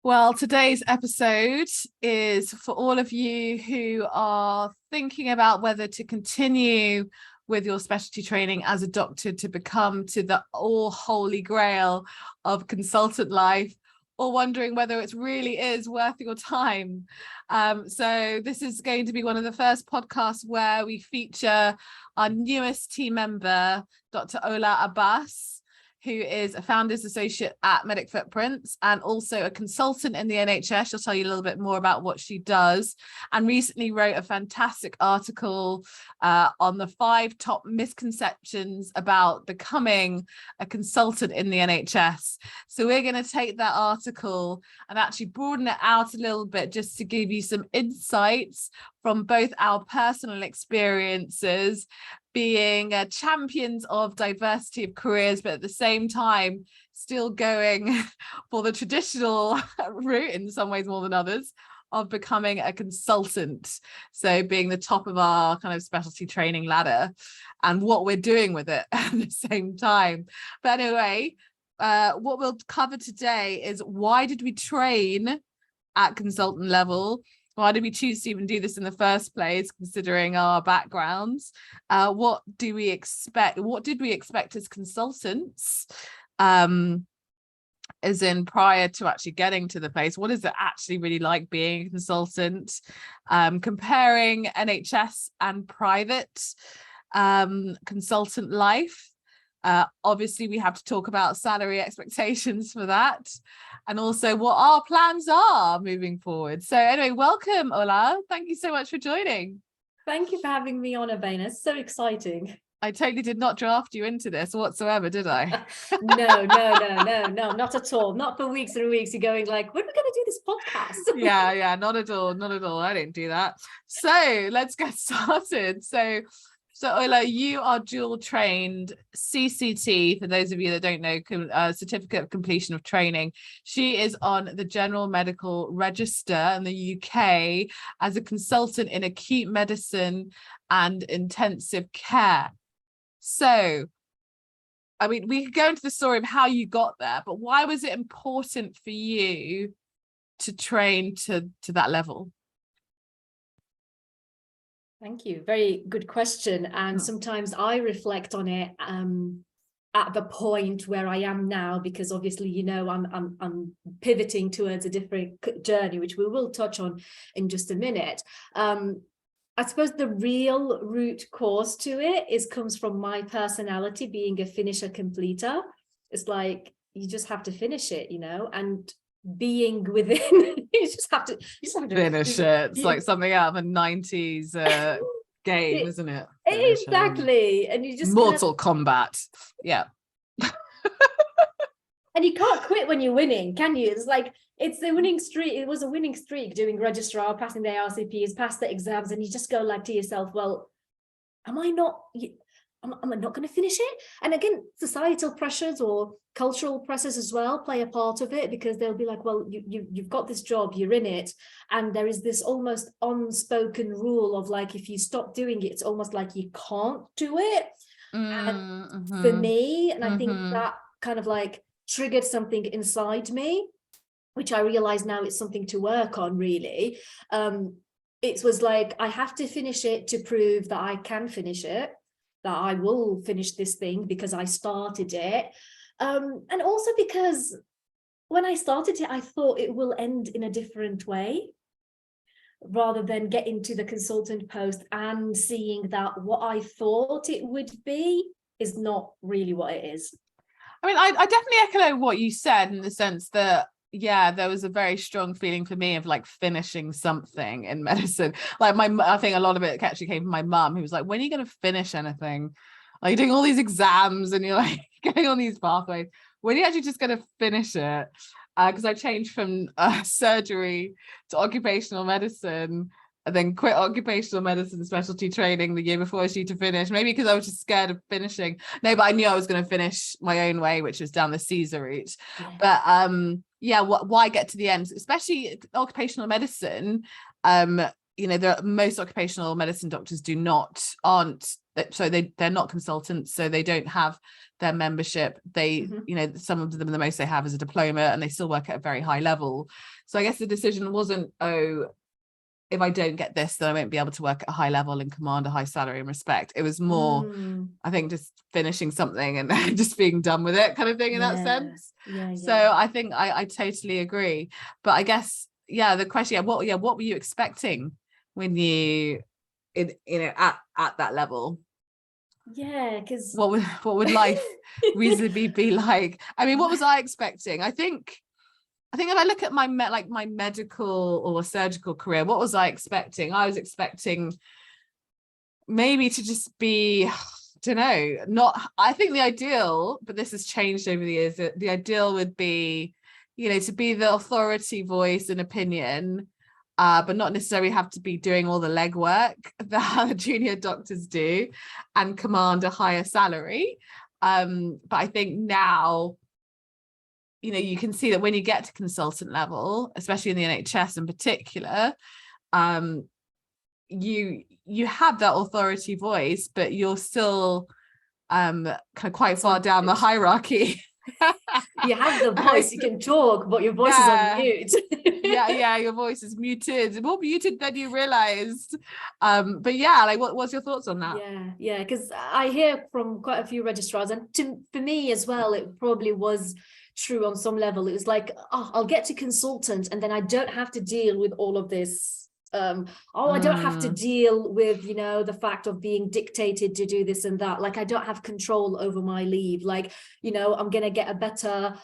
Well, today's episode is for all of you who are thinking about whether to continue with your specialty training as a doctor to become to the all holy grail of consultant life, or wondering whether it really is worth your time. So this is going to be one of the first podcasts where we feature our newest team member, Dr. Ola Abbas, who is a founder's associate at Medic Footprints and also a consultant in the NHS. She'll tell you a little bit more about what she does, and recently wrote a fantastic article on the 5 top misconceptions about becoming a consultant in the NHS. So we're going to take that article and actually broaden it out a little bit just to give you some insights from both our personal experiences, being champions of diversity of careers, but at the same time still going for the traditional route in some ways more than others of becoming a consultant. So being the top of our kind of specialty training ladder and what we're doing with it at the same time. But anyway, what we'll cover today is, why did we train at consultant level? Why did we choose to even do this in the first place, considering our backgrounds? What do we expect? What did we expect as consultants? As in prior to actually getting to the place, what is it actually really like being a consultant? Comparing NHS and private consultant life. Obviously, we have to talk about salary expectations for that, and also what our plans are moving forward. So anyway, welcome, Ola. Thank you so much for joining. Thank you for having me on, Abeyna. It's so exciting. I totally did not draft you into this whatsoever, did I? No, not at all. Not for weeks and weeks. You're going like, when are we going to do this podcast? Yeah, not at all. I didn't do that. So let's get started. So Ola, you are dual trained CCT, for those of you that don't know, Certificate of Completion of Training. She is on the General Medical Register in the UK as a consultant in acute medicine and intensive care. So, I mean, we could go into the story of how you got there, but why was it important for you to train to that level? Thank you. Very good question. And sometimes I reflect on it at the point where I am now, because obviously, you know, I'm pivoting towards a different journey, which we will touch on in just a minute. I suppose the real root cause to it comes from my personality being a finisher completer. It's like, you just have to finish it, you know, and being within you just have to finish it. It's like something out of a 90s game, isn't it? Finish exactly. And you just Mortal Kombat. Yeah. And you can't quit when you're winning, can you? It's like, it's the winning streak. It was a winning streak, doing registrar, passing the RCPs, pass the exams, and you just go like to yourself, well, am I not going to finish it? And again, societal pressures or cultural pressures as well play a part of it, because they'll be like, well, you've got this job, you're in it, and there is this almost unspoken rule of like, if you stop doing it, it's almost like you can't do it. And for me, and I think that kind of like triggered something inside me, which I realize now it's something to work on, really. It was like, I have to finish it to prove that I can finish it, that I will finish this thing because I started it. And also because when I started it, I thought it will end in a different way, rather than get into the consultant post and seeing that what I thought it would be is not really what it is. I mean, I definitely echo what you said, in the sense that, yeah, there was a very strong feeling for me of like finishing something in medicine. Like I think a lot of it actually came from my mum, who was like, when are you going to finish anything? Like, you're doing all these exams and you're like going on these pathways. When are you actually just going to finish it? Because I changed from surgery to occupational medicine, and then quit occupational medicine specialty training the year before I was due to finish. Maybe because I was just scared of finishing. No, but I knew I was going to finish my own way, which was down the Caesar route. Yeah. But yeah, why get to the end? Especially occupational medicine. You know, most occupational medicine doctors aren't so they're not consultants, so they don't have their membership. They, you know, some of them, the most they have is a diploma, and they still work at a very high level. So I guess the decision wasn't, oh, if I don't get this, then I won't be able to work at a high level and command a high salary and respect. It was more, I think, just finishing something and just being done with it, kind of thing, in that sense. So I think I totally agree. But I guess, the question, what were you expecting when you, at that level? Because what would life reasonably be like? I mean, what was I expecting? I think if I look at my medical or surgical career, what was I expecting? I was expecting maybe to just be, I think the ideal, but this has changed over the years, that the ideal would be, to be the authority voice and opinion, but not necessarily have to be doing all the legwork that the junior doctors do and command a higher salary. But I think now, you can see that when you get to consultant level, especially in the NHS in particular, you have that authority voice, but you're still kind of quite far down the hierarchy. You have the voice, you can talk, but your voice is on mute. Your voice is muted, more muted than you realized. But what's your thoughts on that? Because I hear from quite a few registrars, and for me as well, it probably was true on some level. It was like, I'll get to consultant and then I don't have to deal with all of this. I don't have to deal with, the fact of being dictated to do this and that. Like, I don't have control over my leave. Like, I'm going to get a better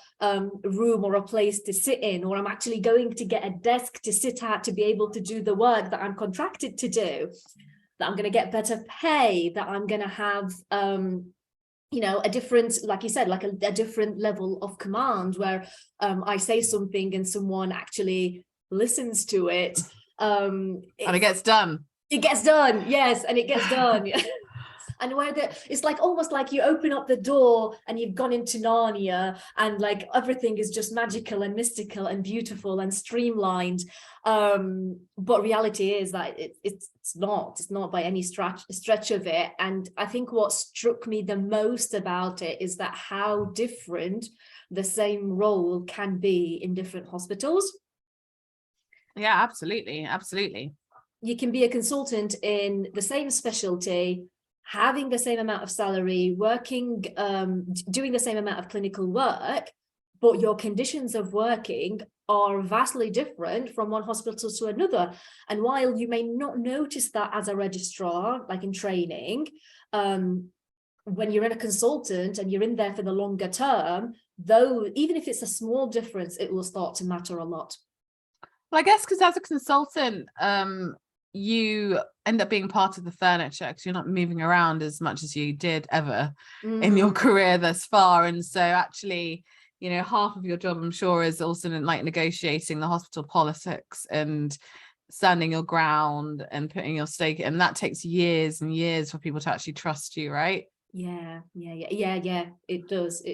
room or a place to sit in, or I'm actually going to get a desk to sit at to be able to do the work that I'm contracted to do, that I'm going to get better pay, that I'm going to have a different, like you said, like a different level of command, where I say something and someone actually listens to it. And it gets done. Yes, and it gets done. And where it's like almost like you open up the door and you've gone into Narnia, and like everything is just magical and mystical and beautiful and streamlined. But reality is that it's not by any stretch of it. And I think what struck me the most about it is that how different the same role can be in different hospitals. Yeah, absolutely. You can be a consultant in the same specialty, having the same amount of salary, working, doing the same amount of clinical work, but your conditions of working are vastly different from one hospital to another. And while you may not notice that as a registrar, like in training, when you're in a consultant and you're in there for the longer term, though, even if it's a small difference, it will start to matter a lot. Well, I guess because as a consultant, you end up being part of the furniture, because you're not moving around as much as you did ever in your career thus far. And so actually, half of your job, I'm sure, is also like negotiating the hospital politics and standing your ground and putting your stake. And that takes years and years for people to actually trust you, right? Yeah. It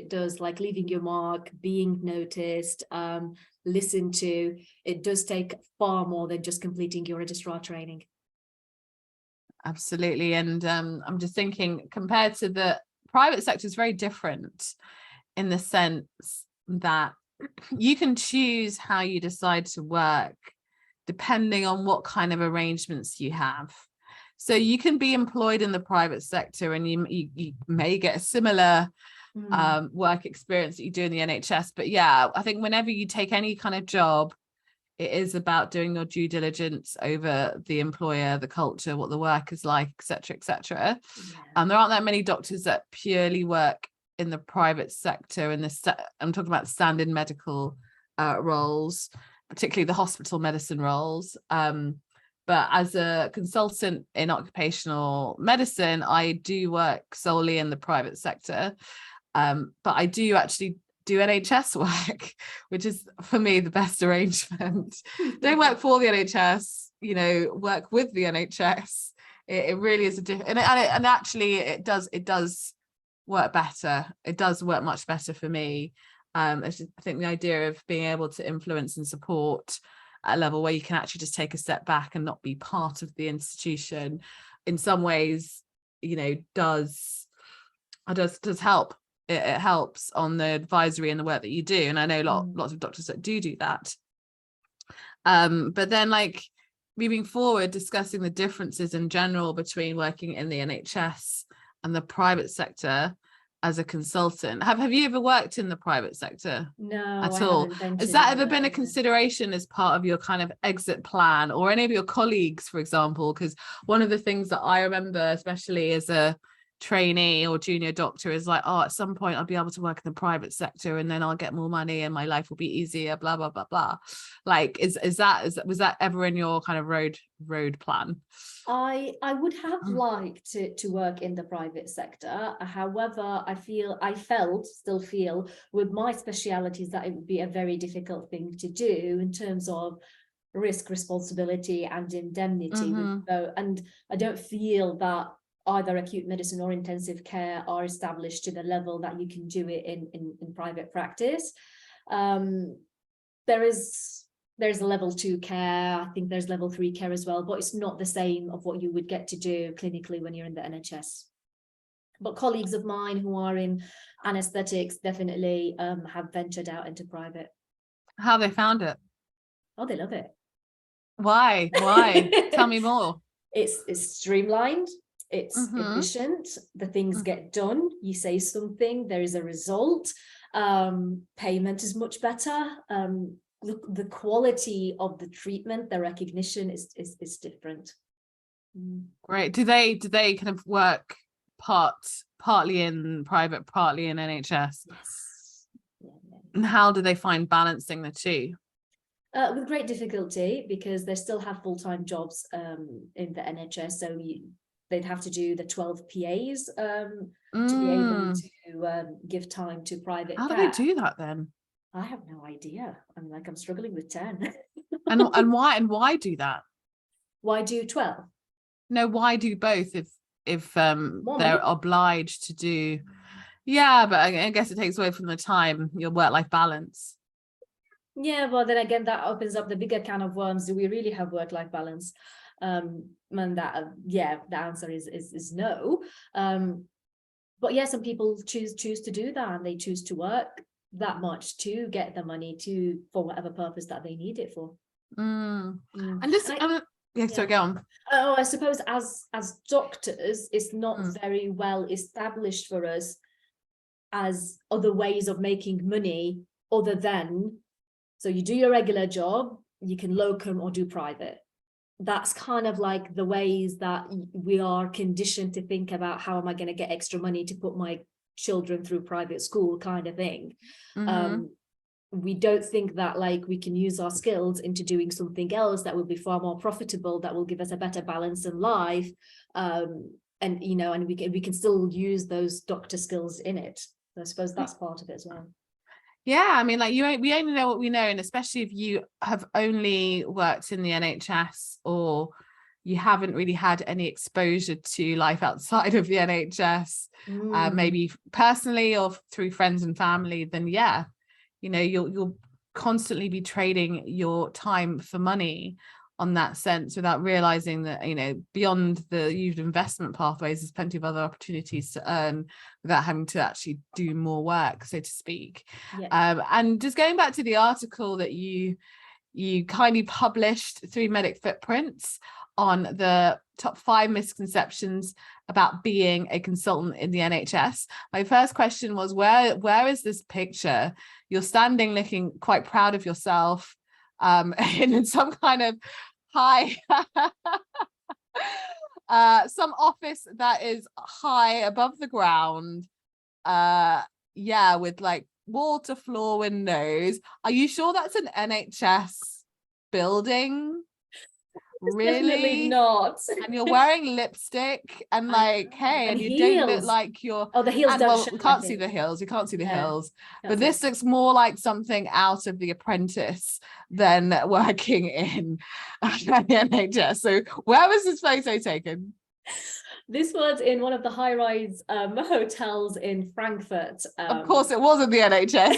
does. Like leaving your mark, being noticed, listened to. It does take far more than just completing your registrar training. Absolutely. And I'm just thinking, compared to the private sector, is very different in the sense that you can choose how you decide to work depending on what kind of arrangements you have. So you can be employed in the private sector and you may get a similar work experience that you do in the NHS. But I think whenever you take any kind of job, it is about doing your due diligence over the employer, the culture, what the work is like, etc., etc. And there aren't that many doctors that purely work in the private sector. I'm talking about standard medical roles, particularly the hospital medicine roles. But as a consultant in occupational medicine, I do work solely in the private sector. But I do actually do NHS work, which is for me the best arrangement. Don't work for the NHS, work with the NHS. It really is a different, and actually it does work better. It does work much better for me. I think the idea of being able to influence and support at a level where you can actually just take a step back and not be part of the institution, in some ways does help. It helps on the advisory and the work that you do, and I know lots of doctors that do that. But then, like, moving forward, discussing the differences in general between working in the NHS and the private sector as a consultant. Have you ever worked in the private sector? No, at all? Has that ever been a consideration as part of your kind of exit plan, or any of your colleagues, for example? Because one of the things that I remember, especially as a trainee or junior doctor, is like, oh, at some point I'll be able to work in the private sector and then I'll get more money and my life will be easier, blah blah blah blah. Like, was that ever in your kind of road plan? I would have liked to work in the private sector. However, still feel with my specialities that it would be a very difficult thing to do in terms of risk, responsibility and indemnity. And I don't feel that either acute medicine or intensive care are established to the level that you can do it in private practice. There's a level 2 care, I think there's level 3 care as well, but it's not the same of what you would get to do clinically when you're in the NHS. But colleagues of mine who are in anaesthetics definitely have ventured out into private. How they found it? Oh, they love it. Why? Tell me more. It's streamlined. It's efficient. The things get done. You say something, there is a result. Payment is much better. The quality of the treatment, the recognition is different. Great. Do they kind of work partly in private, partly in NHS? Yes. And how do they find balancing the two? With great difficulty, because they still have full-time jobs in the NHS, so they'd have to do the 12 PAs to be able to give time to private care. How do they do that then? I have no idea. I'm struggling with 10. and why do that? Why do 12? No, why do both if they're obliged to do? Yeah, but I guess it takes away from the time, your work-life balance. Yeah, well, then again, that opens up the bigger can of worms. Do we really have work-life balance? And that, the answer is no. But yeah, some people choose to do that, and they choose to work that much to get the money for whatever purpose that they need it for. And this, so go on. Oh, I suppose as doctors, it's not very well established for us as other ways of making money other than, so you do your regular job, you can locum or do private. That's kind of like the ways that we are conditioned to think about, how am I going to get extra money to put my children through private school kind of thing. We don't think that like we can use our skills into doing something else that will be far more profitable, that will give us a better balance in life, and we can still use those doctor skills in it. So I suppose that's part of it as well. Yeah, I mean, like, we only know what we know, and especially if you have only worked in the NHS or you haven't really had any exposure to life outside of the NHS, maybe personally or through friends and family, then you'll constantly be trading your time for money on that sense, without realizing that, beyond the usual investment pathways, there's plenty of other opportunities to earn without having to actually do more work, so to speak. And just going back to the article that you kindly published, 3 Medic Footprints, on the top 5 misconceptions about being a consultant in the NHS. My first question was, where is this picture? You're standing looking quite proud of yourself, in some kind of high some office that is high above the ground, with like wall to floor windows. Are you sure that's an NHS building? Really? Definitely not. And you're wearing lipstick and and you heels. don't look like you're, the heels don't show, we can't see the heels, but this looks more like something out of The Apprentice than working in the NHS. So where was this photo taken? This was in one of the high-rise hotels in Frankfurt. Of course, it wasn't the NHS.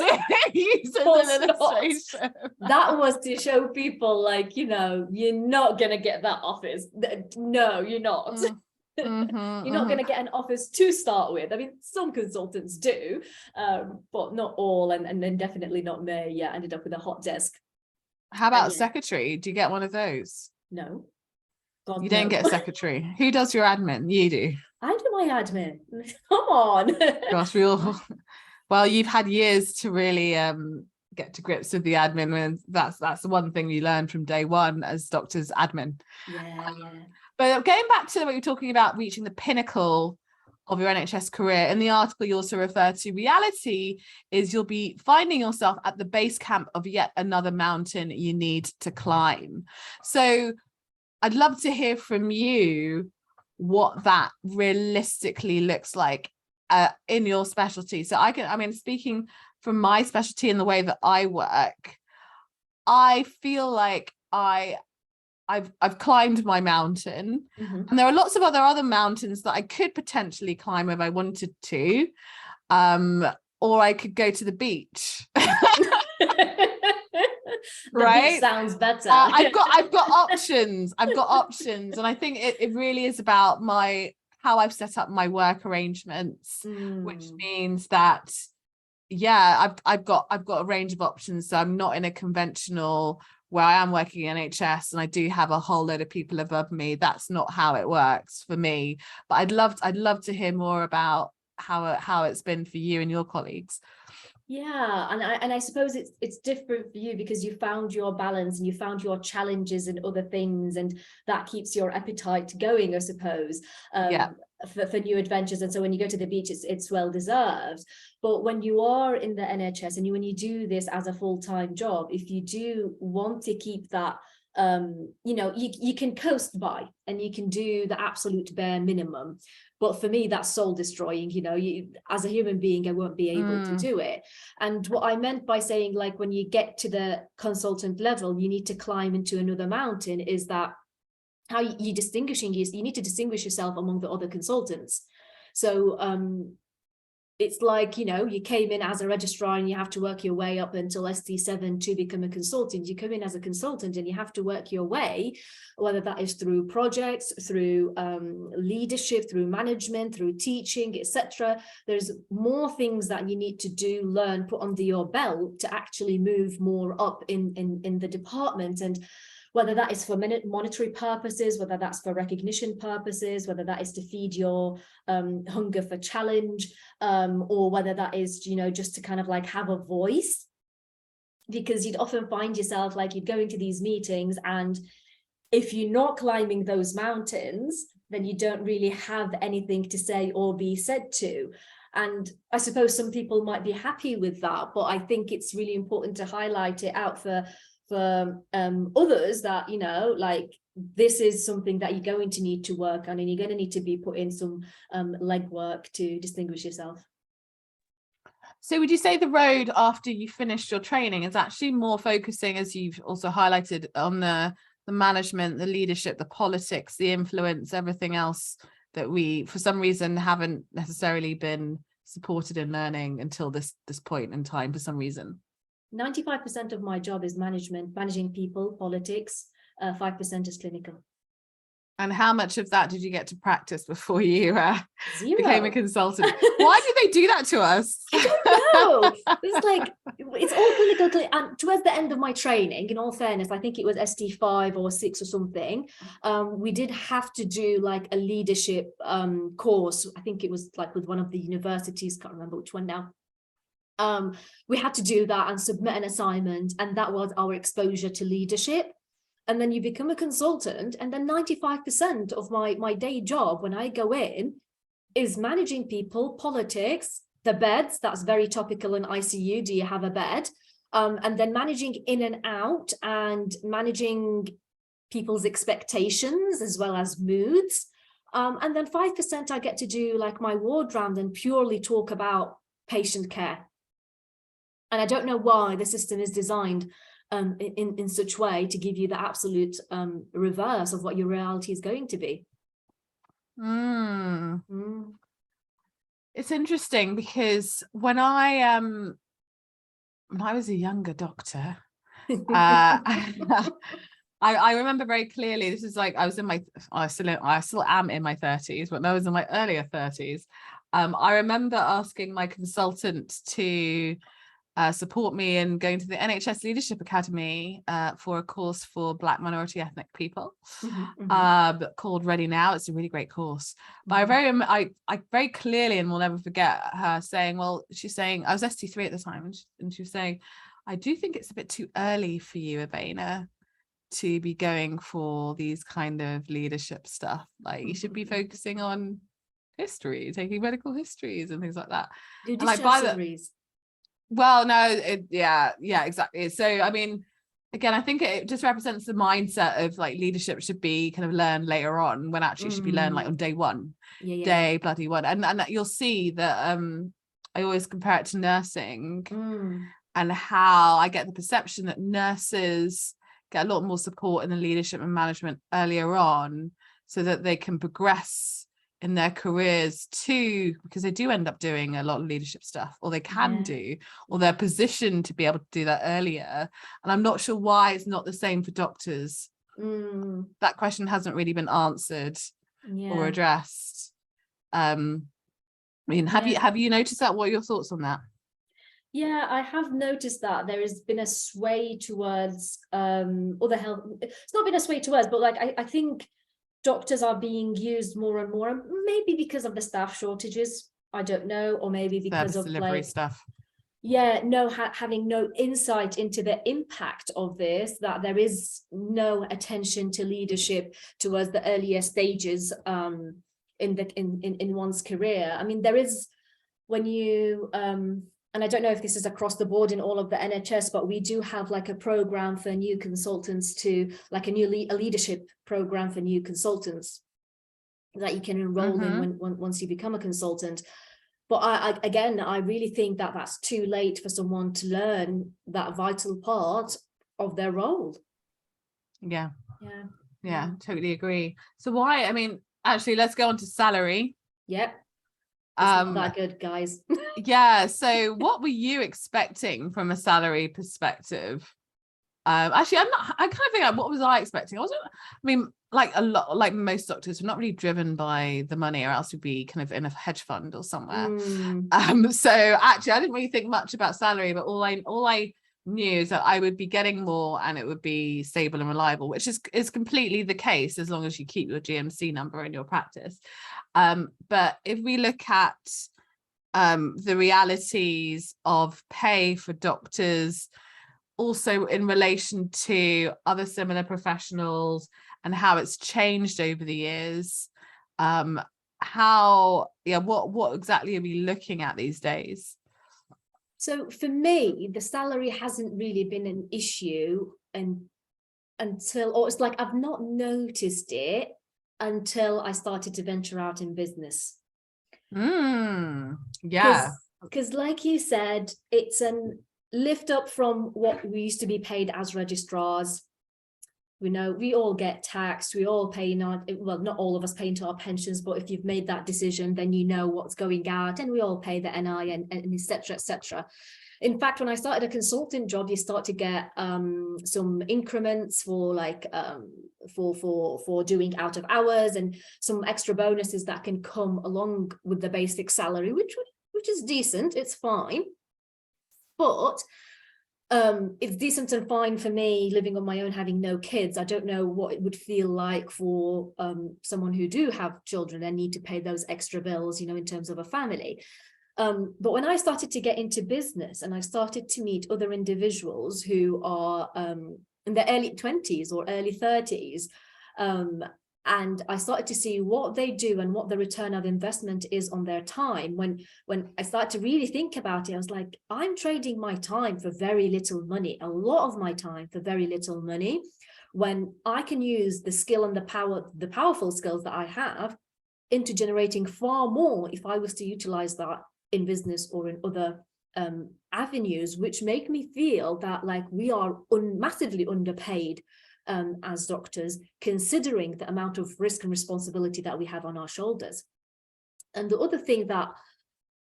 That was to show people, like, you're not gonna get that office. No, you're not. You're not going to get an office to start with. I mean, some consultants do, but not all, and then definitely not me. Yeah, ended up with a hot desk. How about secretary? Do you get one of those? No. God, you don't get a secretary. Who does your admin? You do. I do my admin. Come on. Gosh, well, you've had years to really get to grips with the admin, and that's the one thing you learn from day one as doctors, admin. Yeah. But going back to what you're talking about, reaching the pinnacle of your NHS career, in the article you also refer to, reality is you'll be finding yourself at the base camp of yet another mountain you need to climb. So I'd love to hear from you what that realistically looks like in your specialty. So speaking from my specialty and the way that I work, I feel like I've climbed my mountain, and there are lots of other mountains that I could potentially climb if I wanted to, or I could go to the beach. Right, sounds better. I've got options, and I think it really is about how I've set up my work arrangements, which means that I've got a range of options. So I'm not in a conventional where I am working in NHS and I do have a whole load of people above me. That's not how it works for me. But I'd love to hear more about how it's been for you and your colleagues. Yeah, and I suppose it's different for you because you found your balance and you found your challenges and other things, and that keeps your appetite going, I suppose, for new adventures. And so when you go to the beach, it's well deserved. But when you are in the NHS and when you do this as a full-time job, if you do want to keep that, you can coast by and you can do the absolute bare minimum. But for me, that's soul destroying. As a human being, I won't be able to do it. And what I meant by saying, like, when you get to the consultant level, you need to climb into another mountain, is that how you need to distinguish yourself among the other consultants. So it's like, you came in as a registrar and you have to work your way up until ST7 to become a consultant. You come in as a consultant and you have to work your way, whether that is through projects, through leadership, through management, through teaching, etc. There's more things that you need to do, learn, put under your belt to actually move more up in the department. And whether that is for monetary purposes, whether that's for recognition purposes, whether that is to feed your hunger for challenge, or whether that is, just to kind of like have a voice. Because you'd often find yourself like you'd go into these meetings, and if you're not climbing those mountains, then you don't really have anything to say or be said to. And I suppose some people might be happy with that, but I think it's really important to highlight it out for others that, like, this is something that you're going to need to work on, and you're going to need to be put in some legwork to distinguish yourself. So would you say the road after you finished your training is actually more focusing, as you've also highlighted, on the management, the leadership, the politics, the influence, everything else that we for some reason haven't necessarily been supported in learning until this point in time for some reason? 95% of my job is managing people, politics, 5% is clinical. And how much of that did you get to practice before you became a consultant? Why did they do that to us? I don't know. It's like, it's all clinical. And towards the end of my training, in all fairness, I think it was ST5 or 6 or something, we did have to do like a leadership course. I think it was like with one of the universities, can't remember which one now. We had to do that and submit an assignment, and that was our exposure to leadership. And then you become a consultant, and then 95% of my day job when I go in is managing people, politics, the beds, that's very topical in ICU, do you have a bed? And then managing in and out, and managing people's expectations as well as moods. And then 5% I get to do like my ward round and purely talk about patient care. And I don't know why the system is designed in such way to give you the absolute reverse of what your reality is going to be. It's interesting because when I was a younger doctor, I remember very clearly, this is like, I was in my, I still am in my 30s, but I was in my earlier 30s. I remember asking my consultant to support me in going to the NHS Leadership Academy for a course for Black minority ethnic people called Ready Now. It's a really great course. But I very clearly, and will never forget her saying, well, she's saying, I was ST3 at the time, and she was saying, I do think it's a bit too early for you, Abeyna, to be going for these kind of leadership stuff. Like, you should be focusing on history, taking medical histories and things like that. Do and like by the well, no, yeah, exactly. So I mean, again, I think it just represents the mindset of like leadership should be kind of learned later on, when actually it should be learned like on day one. Bloody one. And that you'll see that I always compare it to nursing, and how I get the perception that nurses get a lot more support in the leadership and management earlier on, so that they can progress in their careers too, because they do end up doing a lot of leadership stuff, or they can do, or they're positioned to be able to do that earlier. And I'm not sure why it's not the same for doctors. That question hasn't really been answered or addressed. I mean, have you noticed that? What are your thoughts on that? Yeah, I have noticed that there has been a sway towards other health. It's not been a sway towards, but like I think doctors are being used more and more, maybe because of the staff shortages, I don't know, or maybe because of like stuff. Having no insight into the impact of this, that there is no attention to leadership towards the earlier stages in one's career. I mean, there is, when you and I don't know if this is across the board in all of the NHS, but we do have like a program for new consultants, to like a leadership program for new consultants that you can enroll in once you become a consultant. But I really think that that's too late for someone to learn that vital part of their role. Yeah, totally agree. So why, I mean, actually, let's go on to salary. Yep. It's not that good, guys. Yeah, so what were you expecting from a salary perspective? Actually, I kind of think, like, what was I expecting? I mean, like a lot, like most doctors, we're not really driven by the money, or else we'd be kind of in a hedge fund or somewhere. So actually, I didn't really think much about salary, but all I knew is that I would be getting more, and it would be stable and reliable, which is completely the case as long as you keep your GMC number in your practice. But if we look at the realities of pay for doctors, also in relation to other similar professionals, and how it's changed over the years, what exactly are we looking at these days? So for me, the salary hasn't really been an issue until it's like I've not noticed it until I started to venture out in business. Yeah. Because like you said, it's an lift up from what we used to be paid as registrars. We know we all get taxed, we all pay, not all of us pay into our pensions, but if you've made that decision, then you know what's going out, and we all pay the NI and et cetera, et cetera. In fact, when I started a consultant job, you start to get some increments for like for doing out of hours, and some extra bonuses that can come along with the basic salary, which is decent. It's fine, but it's decent and fine for me living on my own, having no kids. I don't know what it would feel like for someone who do have children and need to pay those extra bills, you know, in terms of a family. But when I started to get into business, and I started to meet other individuals who are in their early 20s or early 30s, and I started to see what they do and what the return of investment is on their time. When I started to really think about it, I was like, I'm trading my time for very little money, a lot of my time for very little money, when I can use the skill and the powerful skills that I have into generating far more if I was to utilize that in business or in other avenues, which make me feel that like we are massively underpaid as doctors, considering the amount of risk and responsibility that we have on our shoulders. And the other thing that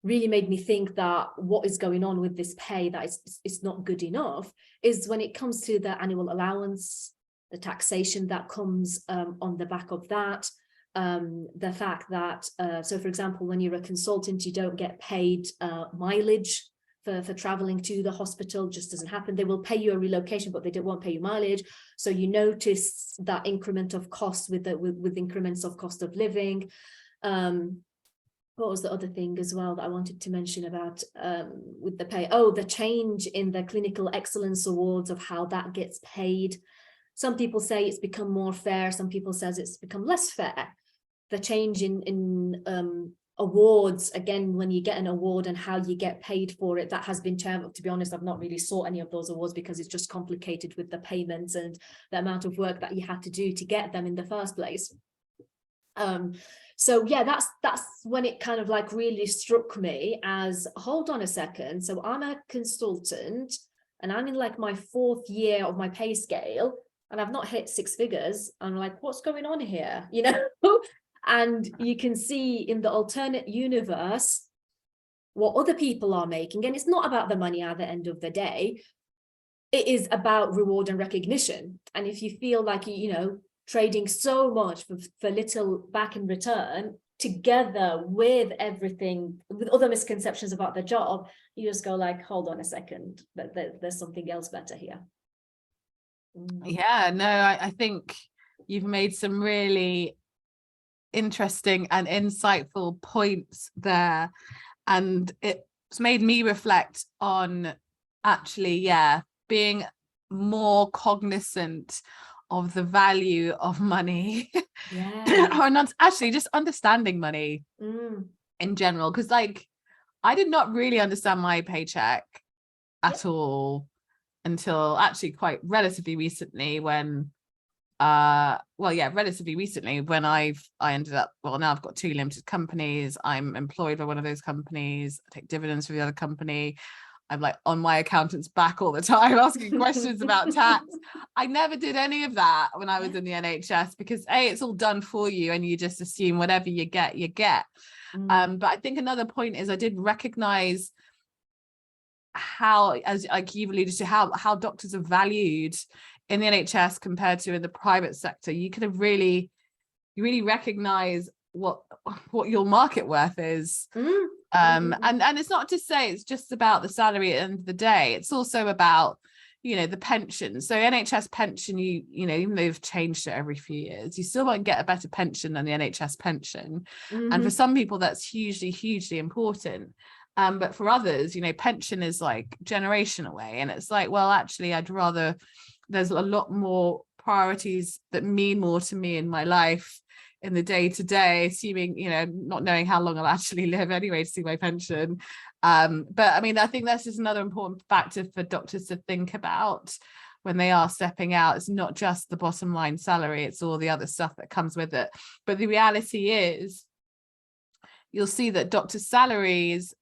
really made me think that what is going on with this pay, that it's not good enough, is when it comes to the annual allowance the taxation that comes on the back of that, the fact that, so for example, when you're a consultant, you don't get paid mileage for traveling to the hospital, just doesn't happen. They will pay you a relocation, but they won't pay you mileage. So you notice that increment of cost with increments of cost of living. What was the other thing as well that I wanted to mention about with the pay? Oh, the change in the clinical excellence awards, of how that gets paid. Some people say it's become more fair. Some people says it's become less fair. The change in awards, again, when you get an award and how you get paid for it, that has been termed. To be honest, I've not really sought any of those awards because it's just complicated with the payments and the amount of work that you had to do to get them in the first place. So yeah, that's when it kind of like really struck me as, hold on a second. So I'm a consultant and I'm in like my 4th year of my pay scale and I've not hit 6 figures. I'm like, what's going on here? You know? And you can see in the alternate universe what other people are making. And it's not about the money at the end of the day. It is about reward and recognition. And if you feel like, you know, trading so much for little back in return, together with everything, with other misconceptions about the job, you just go like, hold on a second, there's something else better here. Yeah, no, I think you've made some really interesting and insightful points there, and it's made me reflect on actually, yeah, being more cognizant of the value of money. Yeah. Or not, actually just understanding money in general, because like I did not really understand my paycheck at all until actually quite relatively recently, when relatively recently, when I ended up, well, now I've got 2 limited companies. I'm employed by one of those companies. I take dividends for the other company. I'm like on my accountant's back all the time asking questions about tax. I never did any of that when I was in the NHS, because it's all done for you and you just assume whatever you get, you get. But I think another point is I did recognize how, as like you've alluded to, how doctors are valued in the NHS compared to in the private sector. You could have you really recognize what your market worth is. And it's not to say it's just about the salary at the end of the day. It's also about, you know, the pension. So NHS pension, you know, even though they've changed it every few years, you still won't get a better pension than the NHS pension. And for some people that's hugely important. But for others, you know, pension is like generation away, and it's like, well, actually I'd rather, there's a lot more priorities that mean more to me in my life in the day to day, assuming, you know, not knowing how long I'll actually live anyway to see my pension. But I mean, I think that's just another important factor for doctors to think about when they are stepping out. It's not just the bottom line salary, it's all the other stuff that comes with it. But the reality is, you'll see that doctors' salaries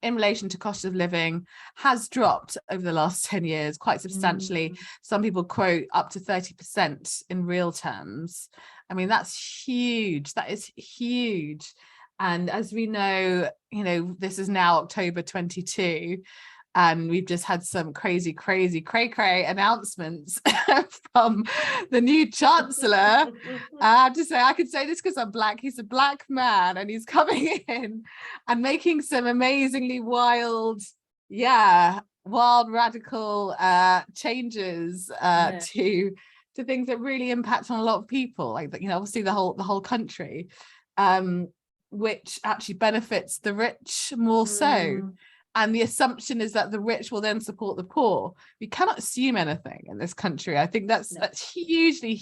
in relation to cost of living has dropped over the last 10 years quite substantially. Some people quote up to 30% in real terms. I mean, that's huge. That is huge. And as we know, you know, this is now October 22, and we've just had some crazy cray announcements from the new chancellor. I have to say, I could say this because I'm black. He's a black man, and he's coming in and making some amazingly wild radical changes to things that really impact on a lot of people, like, you know, obviously the whole country, which actually benefits the rich more so. And the assumption is that the rich will then support the poor. We cannot assume anything in this country. I think that's hugely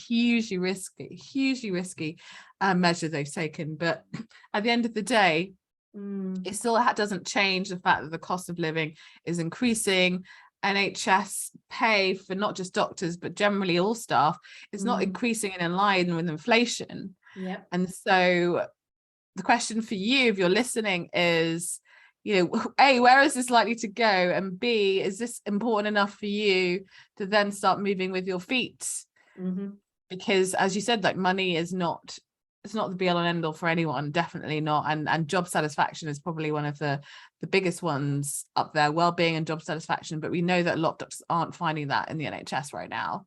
risky measure they've taken. But at the end of the day, it still doesn't change the fact that the cost of living is increasing. NHS pay for not just doctors, but generally all staff is not increasing in line with inflation. And so the question for you, if you're listening, is, you know, A, where is this likely to go? And B, is this important enough for you to then start moving with your feet? Because as you said, like, money is not it's not the be all and end all for anyone, definitely not. And job satisfaction is probably one of the biggest ones up there, well-being and job satisfaction. But we know that a lot of doctors aren't finding that in the NHS right now.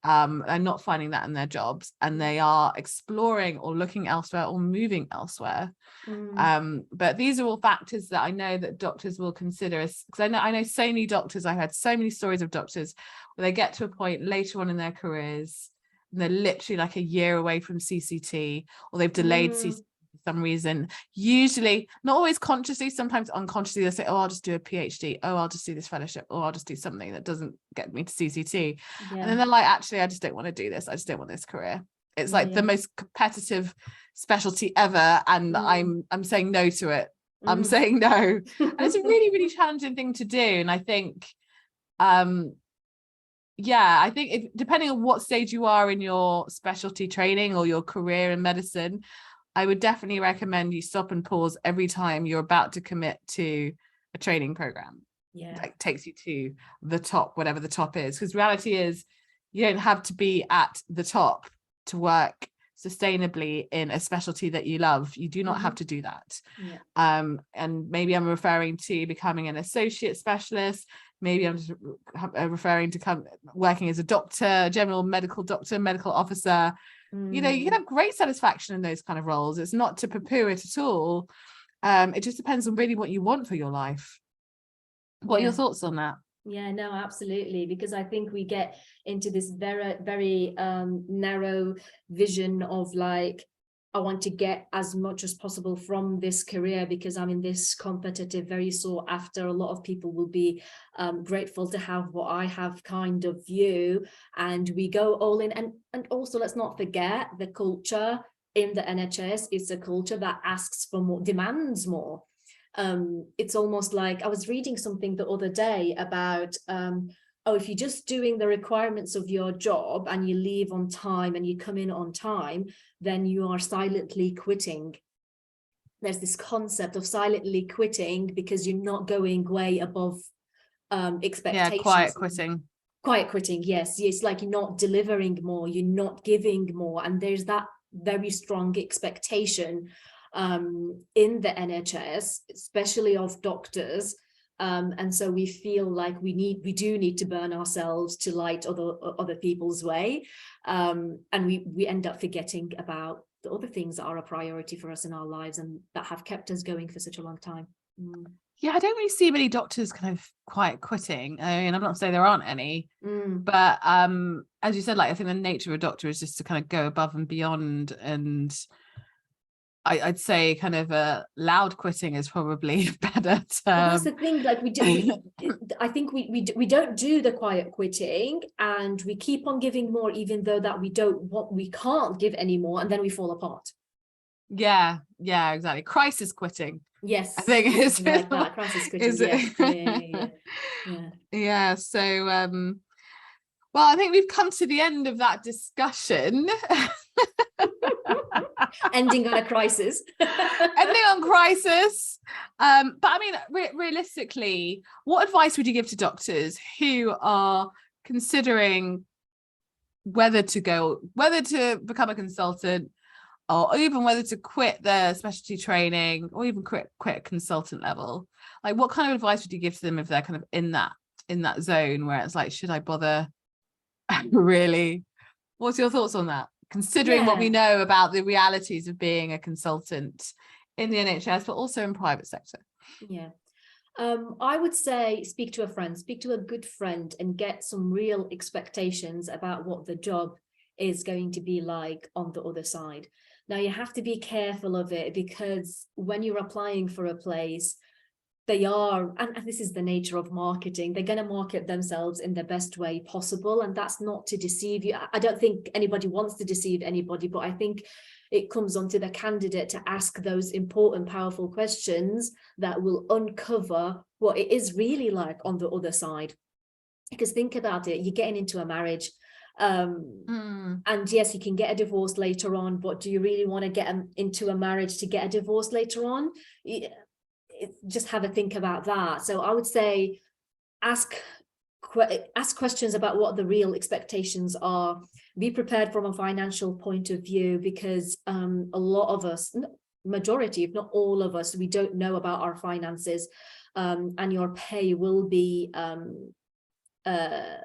They're not finding that in their jobs, and they are exploring or looking elsewhere or moving elsewhere. But these are all factors that I know that doctors will consider, because I know so many doctors, I've had so many stories of doctors where they get to a point later on in their careers and they're literally like a year away from CCT, or they've delayed CCT for some reason, usually not always consciously, sometimes unconsciously. They say, oh, I'll just do a PhD, oh, I'll just do this fellowship, or I'll just do something that doesn't get me to CCT. And then they're like, actually, I just don't want to do this, I just don't want this career. It's like the most competitive specialty ever, and I'm saying no to it. I'm saying no. And it's a really, really challenging thing to do. And I think I think depending on what stage you are in your specialty training or your career in medicine, I would definitely recommend you stop and pause every time you're about to commit to a training program that takes you to the top, whatever the top is. Because reality is, you don't have to be at the top to work sustainably in a specialty that you love. You do not have to do that. And maybe I'm referring to becoming an associate specialist. Maybe I'm just referring to working as a doctor, general medical doctor, medical officer. You know, you can have great satisfaction in those kind of roles. It's not to poo-poo it at all. It just depends on really what you want for your life. What are your thoughts on that? Yeah, no, absolutely. Because I think we get into this very, very narrow vision of like, I want to get as much as possible from this career because I'm in this competitive, very sought after. A lot of people will be grateful to have what I have kind of view, and we go all in. And also, let's not forget the culture in the NHS. It's a culture that asks for more, demands more. It's almost like I was reading something the other day about if you're just doing the requirements of your job and you leave on time and you come in on time, then you are silently quitting. There's this concept of silently quitting because you're not going way above expectations. Quiet quitting. Yes, it's like you're not delivering more, you're not giving more, and there's that very strong expectation in the NHS, especially of doctors, and so we feel like we do need to burn ourselves to light other people's way, and we end up forgetting about the other things that are a priority for us in our lives and that have kept us going for such a long time. I don't really see many doctors kind of quiet quitting. I mean, I'm not saying there aren't any, but as you said, like I think the nature of a doctor is just to kind of go above and beyond, and I'd say kind of a loud quitting is probably better term. Well, that's the thing, like I think we don't do the quiet quitting, and we keep on giving more even though that we can't give anymore, and then we fall apart. Yeah, exactly. Crisis quitting. Yes, I think is like that. Crisis quitting. Yeah. So well, I think we've come to the end of that discussion. Ending on a crisis. Ending on crisis. But I mean, realistically, what advice would you give to doctors who are considering whether to become a consultant, or even whether to quit their specialty training, or even quit consultant level? Like, what kind of advice would you give to them if they're kind of in that zone where it's like, should I bother? Really? What's your thoughts on that, considering what we know about the realities of being a consultant in the NHS, but also in private sector? I would say speak to a good friend, and get some real expectations about what the job is going to be like on the other side. Now, you have to be careful of it, because when you're applying for a place, they are, and this is the nature of marketing, they're going to market themselves in the best way possible, and that's not to deceive you. I don't think anybody wants to deceive anybody, but I think it comes onto the candidate to ask those important, powerful questions that will uncover what it is really like on the other side. Because think about it, you're getting into a marriage, and yes, you can get a divorce later on, but do you really want to get into a marriage to get a divorce later on? Just have a think about that. So I would say ask ask questions about what the real expectations are. Be prepared from a financial point of view, because a lot of us, majority, if not all of us, we don't know about our finances, and your pay will be,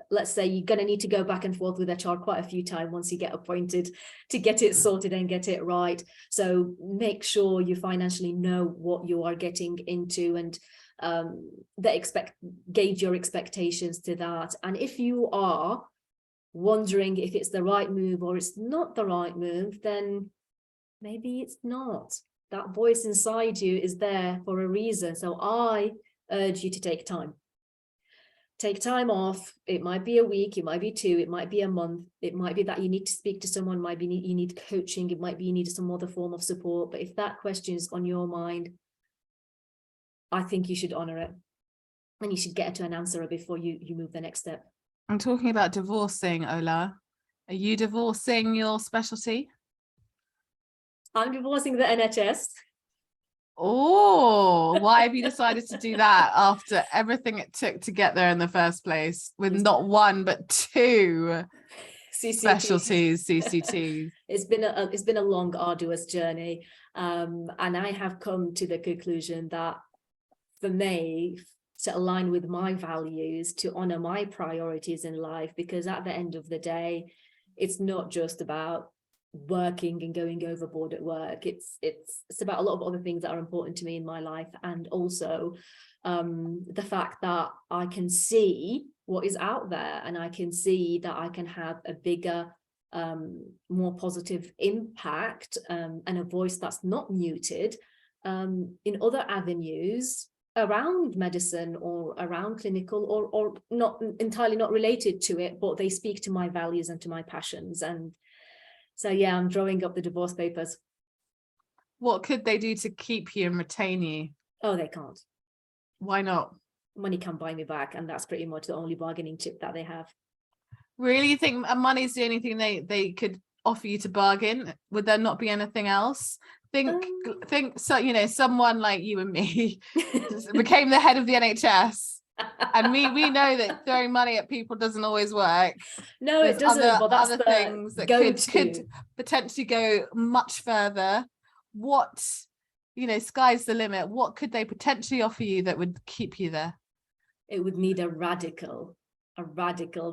let's say you're going to need to go back and forth with HR quite a few times once you get appointed to get it sorted and get it right. So make sure you financially know what you are getting into, and gauge your expectations to that. And if you are wondering if it's the right move or it's not the right move, then maybe it's not. That voice inside you is there for a reason. So I urge you to take time. Take time off. It might be a week, it might be 2, it might be a month, it might be that you need to speak to someone, might be you need coaching, it might be you need some other form of support. But if that question is on your mind, I think you should honor it, and you should get to an answer before you move the next step. I'm talking about divorcing, Ola. Are you divorcing your specialty? I'm divorcing the NHS. Oh, why have you decided to do that after everything it took to get there in the first place, with not 1 but 2 specialties, CCTs? It's been a long, arduous journey, and I have come to the conclusion that for me, to align with my values, to honor my priorities in life, because at the end of the day, it's not just about working and going overboard at work. It's about a lot of other things that are important to me in my life, and also the fact that I can see what is out there, and I can see that I can have a bigger, more positive impact, and a voice that's not muted in other avenues around medicine or around clinical, or not entirely not related to it, but they speak to my values and to my passions. And so, yeah, I'm drawing up the divorce papers. What could they do to keep you and retain you? Oh, they can't. Why not? Money can't buy me back, and that's pretty much the only bargaining chip that they have. Really? You think money's the only thing they could offer you to bargain? Would there not be anything else? Think so, you know, someone like you and me became the head of the NHS, and we know that throwing money at people doesn't always work. No, it doesn't. But that's other things that could potentially go much further. What, you know, sky's the limit. What could they potentially offer you that would keep you there? It would need a radical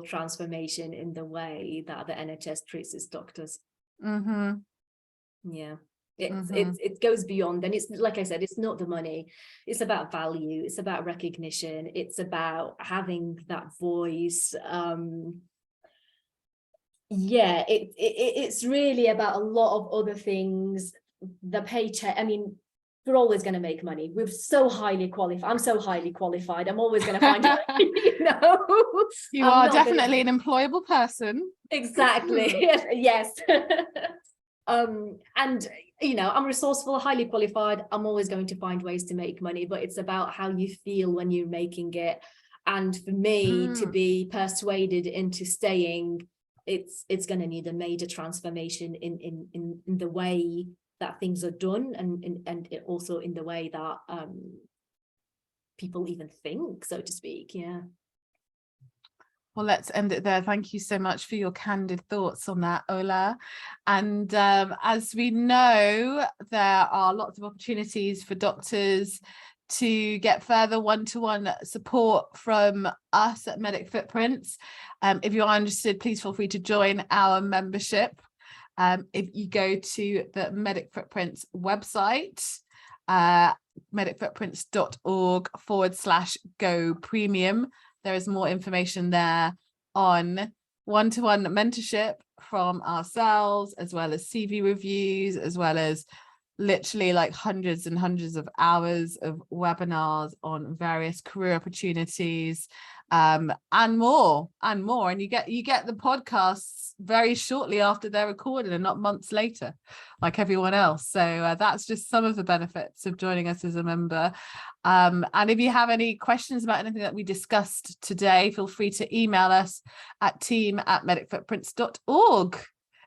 transformation in the way that the NHS treats its doctors. Yeah. It goes beyond, and it's like I said, it's not the money, it's about value, it's about recognition, it's about having that voice. It's really about a lot of other things. The paycheck, I mean, we're always going to make money. We're so highly qualified. I'm so highly qualified. I'm always going to find you know. You are definitely an employable person. Exactly. Yes. And you know, I'm resourceful, highly qualified. I'm always going to find ways to make money, but it's about how you feel when you're making it. And for me to be persuaded into staying, it's going to need a major transformation in the way that things are done, and also in the way that people even think, so to speak. Yeah. Well, let's end it there. Thank you so much for your candid thoughts on that, Ola. And as we know, there are lots of opportunities for doctors to get further one-to-one support from us at Medic Footprints. If you are interested, please feel free to join our membership. If you go to the Medic Footprints website, medicfootprints.org/go premium, there is more information there on one-to-one mentorship from ourselves, as well as CV reviews, as well as literally like hundreds and hundreds of hours of webinars on various career opportunities, and more. And you get the podcasts very shortly after they're recorded and not months later like everyone else. So that's just some of the benefits of joining us as a member. And if you have any questions about anything that we discussed today, feel free to email us at team@medicfootprints.org.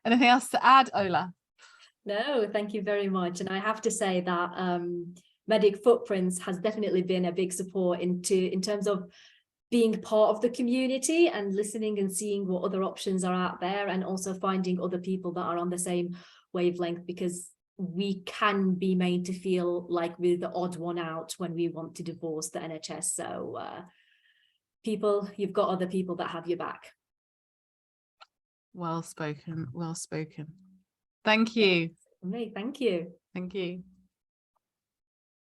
Anything else to add, Ola? No, thank you very much. And I have to say that Medic Footprints has definitely been a big support in terms of being part of the community and listening and seeing what other options are out there, and also finding other people that are on the same wavelength, because we can be made to feel like we're the odd one out when we want to divorce the NHS. So people, you've got other people that have your back. Well spoken, well spoken. Thank you. Me, thank you. Thank you.